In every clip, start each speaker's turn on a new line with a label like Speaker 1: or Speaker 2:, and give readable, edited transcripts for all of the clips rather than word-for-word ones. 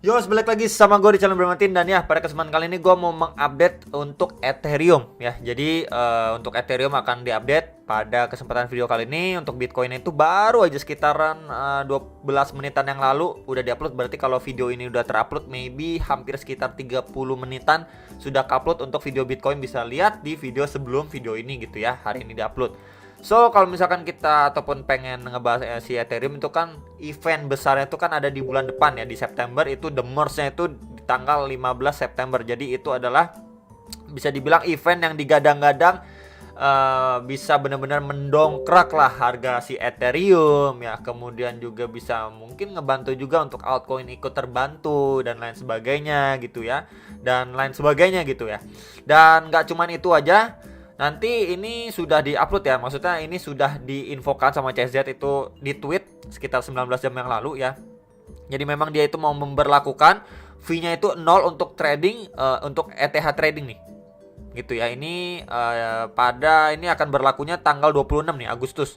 Speaker 1: Yo, balik lagi sama gue di channel Bermatin. Dan ya, pada kesempatan kali ini gue mau mengupdate untuk Ethereum ya. Jadi untuk Ethereum akan diupdate pada kesempatan video kali ini. Untuk Bitcoin itu baru aja sekitaran 12 menitan yang lalu udah diupload. Berarti kalau video ini udah terupload, maybe hampir sekitar 30 menitan sudah upload. Untuk video Bitcoin bisa lihat di video sebelum video ini gitu ya. Hari ini diupload. So, kalau misalkan kita ataupun pengen ngebahas si Ethereum itu kan event besarnya itu kan ada di bulan depan ya, di September. Itu the merge-nya itu di tanggal 15 September. Jadi itu adalah bisa dibilang event yang digadang-gadang bisa benar-benar mendongkrak lah harga si Ethereum ya. Kemudian juga bisa mungkin ngebantu juga untuk altcoin ikut terbantu dan lain sebagainya gitu ya. Dan lain sebagainya gitu ya. Dan nggak cuman itu aja. Nanti ini sudah diupload ya, maksudnya ini sudah diinfokan sama CZ itu di tweet sekitar 19 jam yang lalu ya. Jadi memang dia itu mau memberlakukan fee-nya itu 0 untuk trading, untuk ETH trading nih. Gitu ya, ini pada ini akan berlakunya tanggal 26 nih Agustus.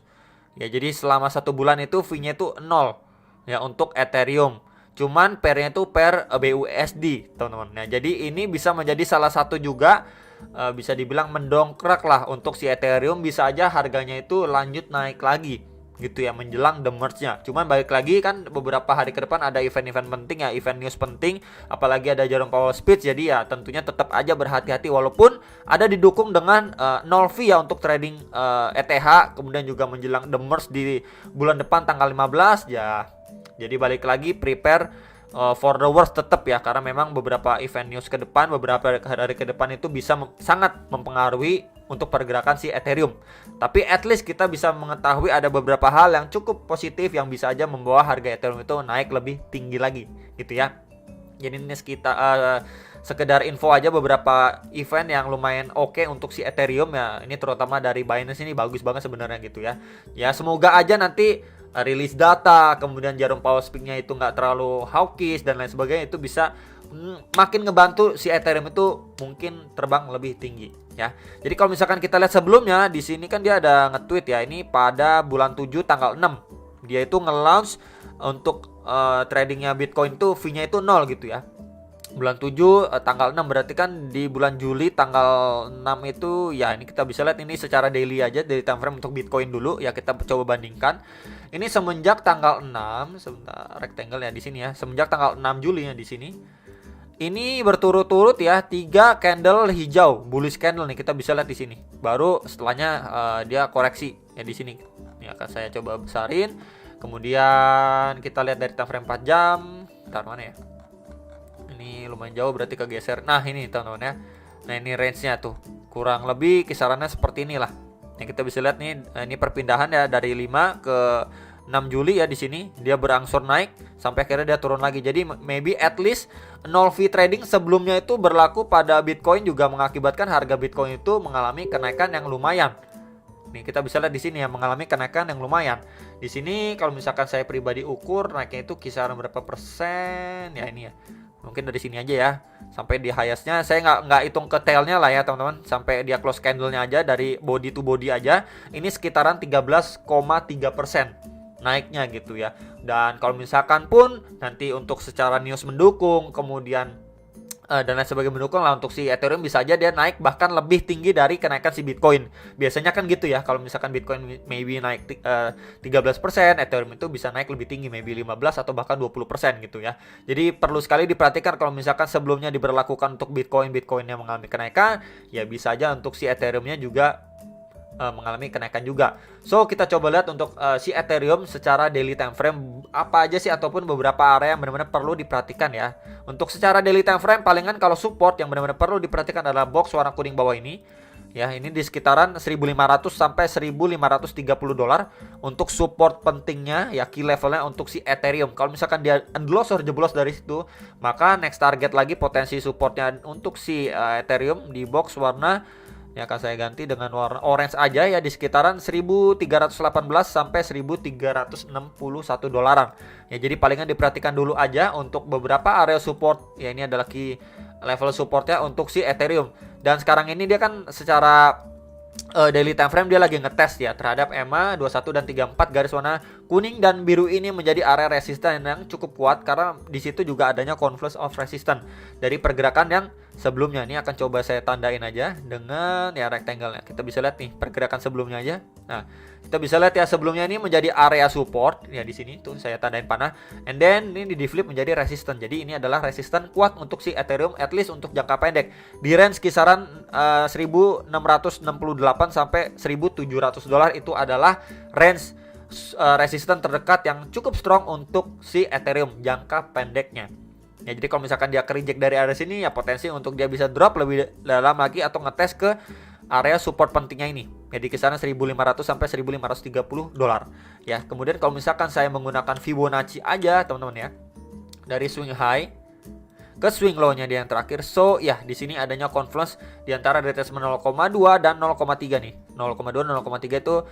Speaker 1: Ya, jadi selama 1 bulan itu fee-nya itu 0 ya untuk Ethereum. Cuman pair-nya itu pair BUSD, teman-teman. Nah, jadi ini bisa menjadi salah satu juga bisa dibilang mendongkrak lah untuk si Ethereum. Bisa aja harganya itu lanjut naik lagi gitu ya menjelang the merge-nya. Cuman balik lagi kan beberapa hari ke depan ada event-event penting ya, event news penting, apalagi ada Jerome Powell speech. Jadi ya tentunya tetap aja berhati-hati walaupun ada didukung dengan 0 fee ya untuk trading ETH. Kemudian juga menjelang the merge di bulan depan tanggal 15 ya. Jadi balik lagi prepare for the worst tetap ya, karena memang beberapa event news ke depan, beberapa hari ke depan itu bisa sangat mempengaruhi untuk pergerakan si Ethereum. Tapi at least kita bisa mengetahui ada beberapa hal yang cukup positif yang bisa aja membawa harga Ethereum itu naik lebih tinggi lagi gitu ya. Jadi ini sekedar info aja beberapa event yang lumayan oke untuk si Ethereum ya. Ini terutama dari Binance, ini bagus banget sebenarnya gitu ya. Ya semoga aja nanti rilis data, kemudian Jerome Powell speak-nya itu nggak terlalu hawkish dan lain sebagainya, itu bisa makin ngebantu si Ethereum itu mungkin terbang lebih tinggi ya. Jadi kalau misalkan kita lihat sebelumnya di sini kan dia ada nge-tweet ya, ini pada bulan 7 tanggal 6 dia itu nge-launch untuk tradingnya Bitcoin itu fee-nya itu 0 gitu ya. Bulan 7 tanggal 6 berarti kan di bulan Juli tanggal 6 itu ya, ini kita bisa lihat ini secara daily aja dari time frame untuk Bitcoin dulu ya, kita coba bandingkan. Ini semenjak tanggal 6, sebentar rectangle ya di sini ya. Semenjak tanggal 6 Juli ya di sini. Ini berturut-turut ya 3 candle hijau, bullish candle nih kita bisa lihat di sini. Baru setelahnya dia koreksi ya di sini. Ya akan saya coba besarin. Kemudian kita lihat dari time frame 4 jam. Bentar mana ya? Ini lumayan jauh berarti kegeser. Nah, ini teman-teman ya. Nah, ini range-nya tuh. Kurang lebih kisarannya seperti inilah. Yang kita bisa lihat nih, ini perpindahan ya dari 5 ke 6 Juli ya di sini. Dia berangsur naik sampai akhirnya dia turun lagi. Jadi maybe at least 0 fee trading sebelumnya itu berlaku pada Bitcoin juga mengakibatkan harga Bitcoin itu mengalami kenaikan yang lumayan. Nih kita bisa lihat di sini ya, mengalami kenaikan yang lumayan. Di sini kalau misalkan saya pribadi ukur naiknya itu kisaran berapa persen ya, ini ya. Mungkin dari sini aja ya, sampai di highest-nya saya nggak hitung ke tail-nya lah ya teman-teman, sampai dia close candle-nya aja dari body to body aja ini sekitaran 13,3% naiknya gitu ya. Dan kalau misalkan pun nanti untuk secara news mendukung, kemudian dan lain sebagainya mendukung lah untuk si Ethereum, bisa aja dia naik bahkan lebih tinggi dari kenaikan si Bitcoin. Biasanya kan gitu ya, kalau misalkan Bitcoin maybe naik 13%, Ethereum itu bisa naik lebih tinggi, maybe 15 atau bahkan 20% gitu ya. Jadi perlu sekali diperhatikan kalau misalkan sebelumnya diberlakukan untuk Bitcoinnya mengalami kenaikan, ya bisa aja untuk si Ethereumnya juga mengalami kenaikan juga. So kita coba lihat untuk si Ethereum secara daily time frame apa aja sih, ataupun beberapa area yang benar-benar perlu diperhatikan ya. Untuk secara daily time frame palingan kalau support yang benar-benar perlu diperhatikan adalah box warna kuning bawah ini. Ya, ini di sekitaran 1.500 sampai 1.530 dolar untuk support pentingnya ya, key levelnya untuk si Ethereum. Kalau misalkan dia endlos atau jeblos dari situ, maka next target lagi potensi supportnya untuk si Ethereum di box warna ya akan saya ganti dengan warna orange aja ya, di sekitaran 1.318 sampai 1.361 dolaran. Ya jadi palingan diperhatikan dulu aja untuk beberapa area support. Ya ini adalah key level supportnya untuk si Ethereum. Dan sekarang ini dia kan secara daily time frame dia lagi ngetes ya terhadap EMA 21 dan 34, garis warna kuning dan biru ini menjadi area resisten yang cukup kuat karena di situ juga adanya confluence of resistance dari pergerakan yang sebelumnya. Ini akan coba saya tandain aja dengan ya rectangle-nya. Kita bisa lihat nih pergerakan sebelumnya aja. Nah, kita bisa lihat ya sebelumnya ini menjadi area support ya di sini tuh saya tandain panah, and then ini di flip menjadi resistance. Jadi ini adalah resistance kuat untuk si Ethereum at least untuk jangka pendek di range kisaran 1668 sampai 1700 dolar. Itu adalah range resistance terdekat yang cukup strong untuk si Ethereum jangka pendeknya. Ya, jadi kalau misalkan dia reject dari area sini ya potensi untuk dia bisa drop lebih dalam lagi atau ngetes ke area support pentingnya ini. Ya di kisaran 1500 sampai 1530 dolar. Ya, kemudian kalau misalkan saya menggunakan Fibonacci aja, teman-teman ya. Dari swing high ke swing low-nya dia yang terakhir. So, ya di sini adanya confluence di antara retracement 0,2 dan 0,3 nih. 0,2 dan 0,3 itu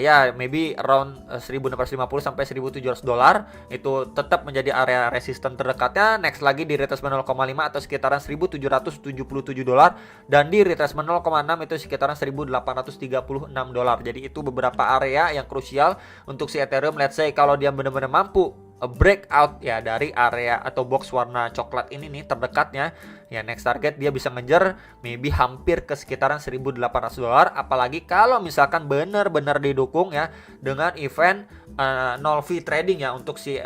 Speaker 1: ya maybe around 1650 sampai 1700 dolar. Itu tetap menjadi area resisten terdekatnya. Next lagi di retracement 0,5 atau sekitaran 1777 dolar, dan di retracement 0,6 itu sekitaran 1836 dolar. Jadi itu beberapa area yang krusial untuk si Ethereum. Let's say kalau dia benar-benar mampu breakout ya dari area atau box warna coklat ini nih terdekatnya, ya next target dia bisa ngejar maybe hampir ke sekitaran 1800 dolar. Apalagi kalau misalkan benar-benar didukung ya dengan event nol fee trading ya untuk si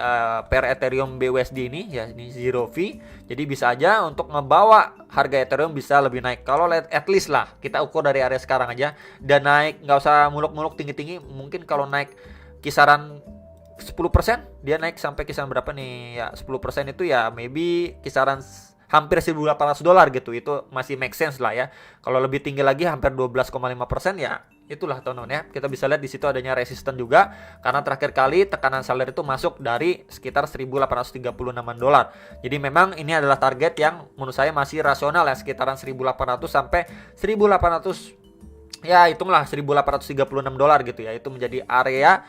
Speaker 1: per Ethereum BUSD ini ya, ini zero fee. Jadi bisa aja untuk ngebawa harga Ethereum bisa lebih naik. Kalau at least lah kita ukur dari area sekarang aja dan naik, nggak usah muluk-muluk tinggi-tinggi. Mungkin kalau naik kisaran 10%, dia naik sampai kisaran berapa nih ya, 10% itu ya maybe kisaran hampir 1800 dolar gitu. Itu masih make sense lah ya. Kalau lebih tinggi lagi hampir 12,5% ya itulah teman-teman ya. Kita bisa lihat di situ adanya resisten juga karena terakhir kali tekanan seller itu masuk dari sekitar 1836 dolar. Jadi memang ini adalah target yang menurut saya masih rasional ya, sekitaran 1800 sampai 1800 ya, hitunglah 1836 dolar gitu ya. Itu menjadi area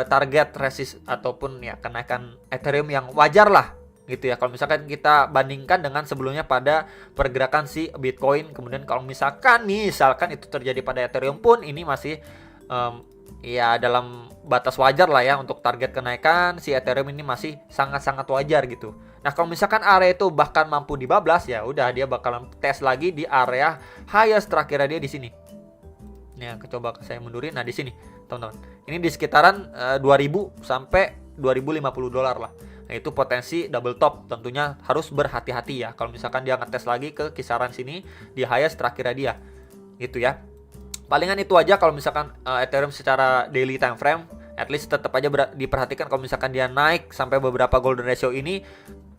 Speaker 1: target resist ataupun ya kenaikan Ethereum yang wajar lah gitu ya. Kalau misalkan kita bandingkan dengan sebelumnya pada pergerakan si Bitcoin. Kemudian kalau misalkan itu terjadi pada Ethereum pun ini masih ya dalam batas wajar lah ya. Untuk target kenaikan si Ethereum ini masih sangat-sangat wajar gitu. Nah, kalau misalkan area itu bahkan mampu dibablas ya udah dia bakalan tes lagi di area highest terakhirnya dia di sini. Nah, coba saya mundurin. Nah, di sini, teman-teman. Ini di sekitaran 2000 sampai 2050 dolar lah. Nah, itu potensi double top. Tentunya harus berhati-hati ya. Kalau misalkan dia ngetes lagi ke kisaran sini di highest terakhirnya dia. Gitu ya. Palingan itu aja kalau misalkan Ethereum secara daily time frame. At least tetap aja diperhatikan kalau misalkan dia naik sampai beberapa golden ratio ini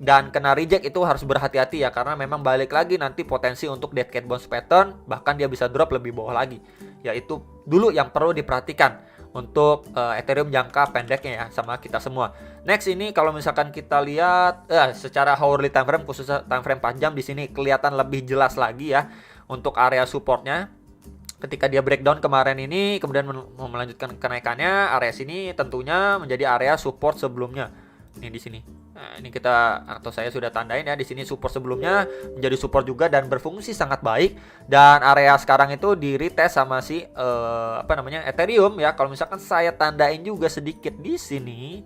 Speaker 1: dan kena reject, itu harus berhati-hati ya, karena memang balik lagi nanti potensi untuk dead cat bounce pattern, bahkan dia bisa drop lebih bawah lagi. Ya itu dulu yang perlu diperhatikan untuk Ethereum jangka pendeknya ya sama kita semua. Next ini kalau misalkan kita lihat secara hourly time frame, khususnya time frame 4 jam, di sini kelihatan lebih jelas lagi ya untuk area supportnya. Ketika dia breakdown kemarin ini kemudian mau melanjutkan kenaikannya, area sini tentunya menjadi area support sebelumnya. Ini di sini. Nah, ini saya sudah tandain ya, di sini support sebelumnya menjadi support juga dan berfungsi sangat baik, dan area sekarang itu di retest sama si Ethereum ya. Kalau misalkan saya tandain juga sedikit di sini.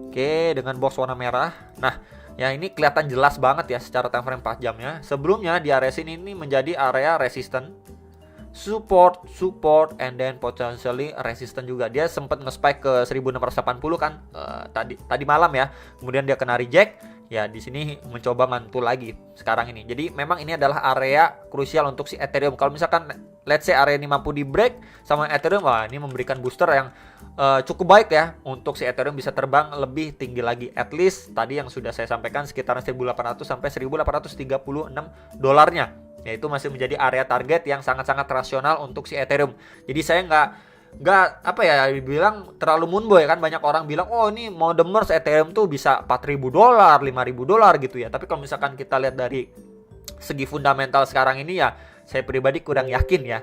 Speaker 1: Oke, dengan box warna merah. Nah, ya ini kelihatan jelas banget ya secara time frame 4 jamnya. Sebelumnya di area sini ini menjadi area resistance, support, and then potentially resistance juga. Dia sempat nge-spike ke 1680 kan tadi malam ya. Kemudian dia kena reject. Ya di sini mencoba mantul lagi sekarang ini. Jadi memang ini adalah area krusial untuk si Ethereum. Kalau misalkan let's say area ini mampu di break sama Ethereum, wah ini memberikan booster yang cukup baik ya untuk si Ethereum bisa terbang lebih tinggi lagi. At least tadi yang sudah saya sampaikan sekitaran 1800 sampai 1836 dolarnya. Ya itu masih menjadi area target yang sangat-sangat rasional untuk si Ethereum. Jadi saya nggak bilang terlalu moonboy kan. Banyak orang bilang oh ini mau demers Ethereum tuh bisa 4.000 dolar, 5.000 dolar gitu ya. Tapi kalau misalkan kita lihat dari segi fundamental sekarang ini ya, saya pribadi kurang yakin ya.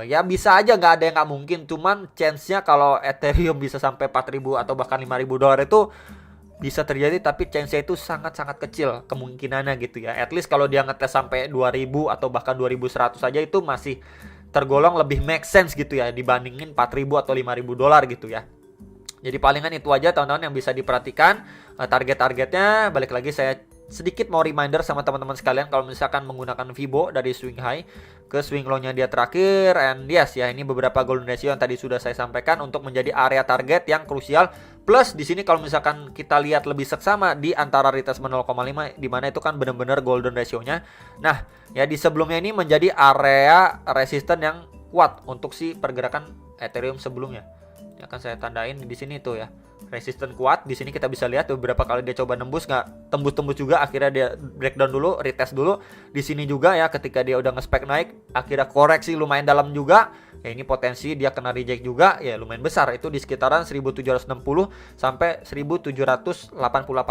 Speaker 1: Ya bisa aja, nggak ada yang nggak mungkin. Cuman chance-nya kalau Ethereum bisa sampai 4.000 atau bahkan 5.000 dolar itu bisa terjadi, tapi chance-nya itu sangat-sangat kecil kemungkinannya gitu ya. At least kalau dia ngetes sampai 2000 atau bahkan 2100 saja itu masih tergolong lebih make sense gitu ya dibandingin 4.000 atau 5.000 dolar gitu ya. Jadi palingan itu aja teman-teman yang bisa diperhatikan. Target-targetnya balik lagi saya sedikit mau reminder sama teman-teman sekalian, kalau misalkan menggunakan Fibo dari swing high ke swing low-nya dia terakhir, and yes ya, ini beberapa golden ratio yang tadi sudah saya sampaikan untuk menjadi area target yang krusial. Plus di sini kalau misalkan kita lihat lebih seksama di antara retracement 0,5 di mana itu kan benar-benar golden ratio-nya. Nah, ya di sebelumnya ini menjadi area resisten yang kuat untuk si pergerakan Ethereum sebelumnya. Ya kan saya tandain di sini tuh ya. Resisten kuat. Di sini kita bisa lihat beberapa kali dia coba nembus, nggak tembus-tembus juga, akhirnya dia breakdown dulu, retest dulu. Di sini juga ya, ketika dia udah nge-spike naik, akhirnya koreksi lumayan dalam juga. Ya ini potensi dia kena reject juga, ya lumayan besar, itu di sekitaran 1.760 sampai 1.788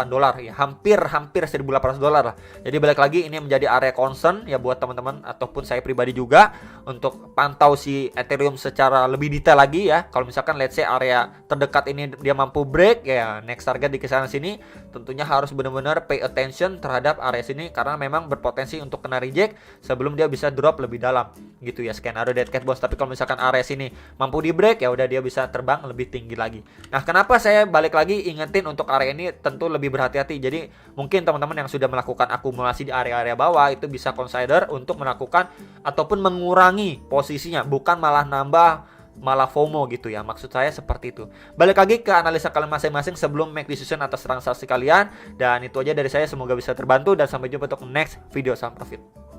Speaker 1: dolar, ya hampir 1.800 dolar lah. Jadi balik lagi ini menjadi area concern ya buat teman-teman ataupun saya pribadi juga untuk pantau si Ethereum secara lebih detail lagi ya. Kalau misalkan let's say area terdekat ini dia mampu break, ya next target di kisaran sini tentunya harus benar-benar pay attention terhadap area sini karena memang berpotensi untuk kena reject sebelum dia bisa drop lebih dalam gitu ya, skenario dead cat bounce. Tapi kalau misalkan area sini mampu di break, ya udah dia bisa terbang lebih tinggi lagi. Nah, kenapa saya balik lagi ingetin untuk area ini tentu lebih berhati-hati. Jadi mungkin teman-teman yang sudah melakukan akumulasi di area-area bawah itu bisa consider untuk melakukan ataupun mengurangi posisinya, bukan malah nambah, malah FOMO gitu ya. Maksud saya seperti itu. Balik lagi ke analisa kalian masing-masing sebelum make decision atas transaksi kalian. Dan itu aja dari saya, semoga bisa terbantu dan sampai jumpa untuk next video saham profit.